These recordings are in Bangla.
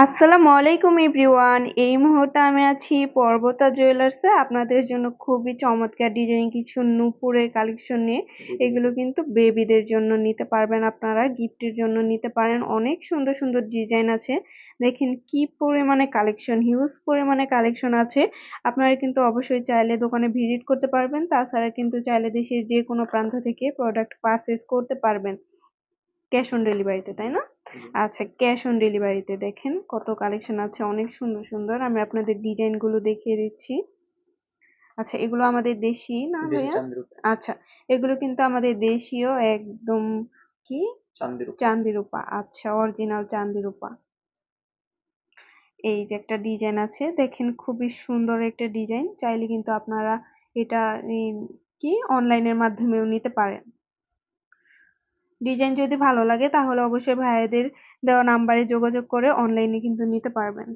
আসসালামু আলাইকুম এভরিওয়ান। এই মুহূর্তে আমি আছি পর্বতা জুয়েলার্সে আপনাদের জন্য খুবই চমৎকার ডিজাইন কিছু নূপুরের কালেকশন নিয়ে। এগুলো কিন্তু বেবিদের জন্য নিতে পারবেন, আপনারা গিফটের জন্য নিতে পারেন। অনেক সুন্দর সুন্দর ডিজাইন আছে, দেখেন কি পরিমাণে কালেকশন, হিউজ পরিমাণে কালেকশন আছে। আপনারা কিন্তু অবশ্যই চাইলে দোকানে ভিজিট করতে পারবেন, তাছাড়া কিন্তু চাইলে দেশের যে কোনো প্রান্ত থেকে প্রোডাক্ট পারচেজ করতে পারবেন ক্যাশ অন ডেলিভারিতে, তাই না? আচ্ছা, ক্যাশ অন ডেলিভারিতে দেখেন কত কালেকশন আছে, অনেক সুন্দর সুন্দর। আমি আপনাদের ডিজাইন গুলো দেখিয়ে দিচ্ছি। আচ্ছা, এগুলো আমাদের দেশি না ভাইয়া? আচ্ছা, এগুলো কিন্তু আমাদের দেশীয় একদম কি চান্দি রূপা। আচ্ছা, অরিজিনাল চান্দি রূপা। এই যে একটা ডিজাইন আছে, দেখেন খুবই সুন্দর একটা ডিজাইন। চাইলে কিন্তু আপনারা এটা কি অনলাইনের মাধ্যমেও নিতে পারেন। ডিজাইন যদি ভালো লাগে তাহলে অবশ্যই ভাইয়াদের দেওয়া নাম্বারে যোগাযোগ করে অনলাইনে কিন্তু নিতে পারবেন।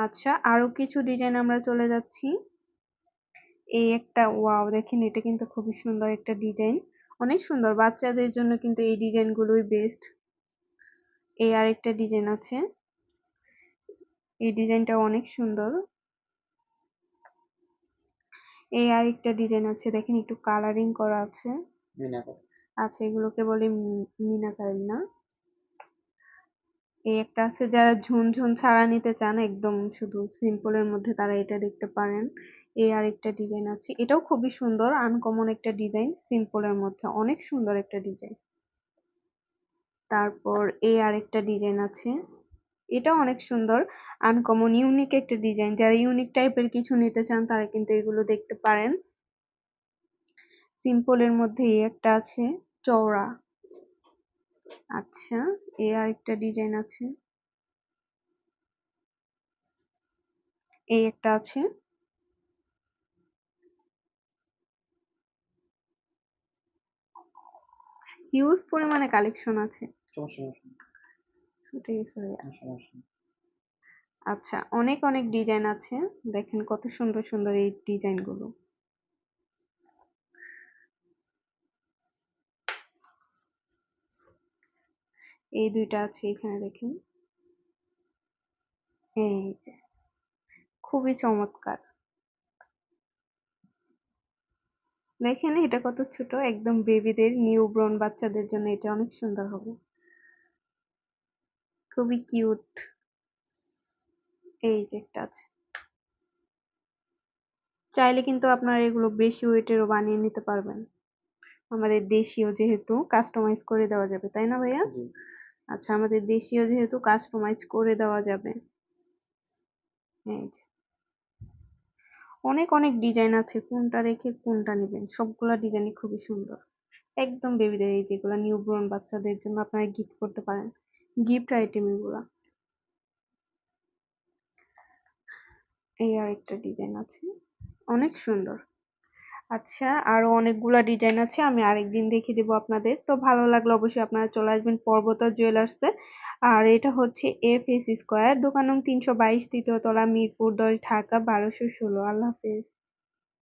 আচ্ছা, আরো কিছু ডিজাইন আমরা চলে যাচ্ছি। এই একটা ওয়াও, দেখেন এটা কিন্তু খুবই সুন্দর একটা ডিজাইন, অনেক সুন্দর। বাচ্চাদের জন্য কিন্তু এই ডিজাইন গুলোই বেস্ট। এই আরেকটা ডিজাইন আছে, এই ডিজাইনটা অনেক সুন্দর। এই আরেকটা ডিজাইন আছে, দেখেন একটু কালারিং করা আছে। আচ্ছা, এগুলোকে বলে মিনাকারি না? এই একটা আছে, যারা ঝুনঝুন ছাড়া নিতে চান একদম শুধু সিম্পলের মধ্যে, তারা এটা দেখতে পারেন। এই আরেকটা ডিজাইন আছে, এটাও খুবই সুন্দর, আনকমন একটা ডিজাইন, সিম্পলের মধ্যে অনেক সুন্দর একটা ডিজাইন। তারপর এই আরেকটা ডিজাইন আছে, এটাও অনেক সুন্দর, আনকমন ইউনিক একটা ডিজাইন। যারা ইউনিক টাইপের কিছু নিতে চান তারা কিন্তু এগুলো দেখতে পারেন। সিম্পলের মধ্যে এই একটা আছে চওড়া। আচ্ছা, এই আরেকটা ডিজাইন আছে, এই একটা আছে। হিউজ পরিমাণে কালেকশন আছে। ছুটে গেছে ভাইয়া। আচ্ছা, অনেক অনেক ডিজাইন আছে, দেখেন কত সুন্দর সুন্দর এই ডিজাইন গুলো। এই দুইটা আছে এখানে, দেখেন এই যে, খুবই চমৎকার। দেখেন এটা কত ছোট, একদম বেবিদের নিউ বর্ন বাচ্চাদের জন্য এটা অনেক সুন্দর হবে, খুবই কিউট। এই যে একটা আছে, চাইলে কিন্তু আপনারা এগুলো বেশি ওয়েটেরও বানিয়ে নিতে পারবেন। আমাদের দেশীয় যেহেতু কাস্টমাইজ করে দেওয়া যাবে, তাই না ভাইয়া? আচ্ছা, আমাদের দেশীয় যেহেতু কাস্টমাইজ করে দেওয়া যাবে। এই যে অনেক অনেক ডিজাইন আছে, কোনটা রেখে কোনটা নেবেন, সবগুলা ডিজাইনই খুবই সুন্দর। একদম বেবিদের, এই যেগুলা নিউ বর্ন বাচ্চাদের জন্য আপনারা গিফট করতে পারেন, গিফট আইটেম এগুলা। এই আরেকটা ডিজাইন আছে, অনেক সুন্দর। আচ্ছা, আরো অনেকগুলা ডিজাইন আছে, আমি আরেকদিন দেখিয়ে দেবো আপনাদের। তো ভালো লাগলে অবশ্যই আপনারা চলে আসবেন পর্বতা জুয়েলার্সে। আর এটা হচ্ছে FS স্কয়ার, দোকান নং 322, তৃতীয় তলা, মিরপুর 10, ঢাকা 1216। আল্লাহ হাফেজ।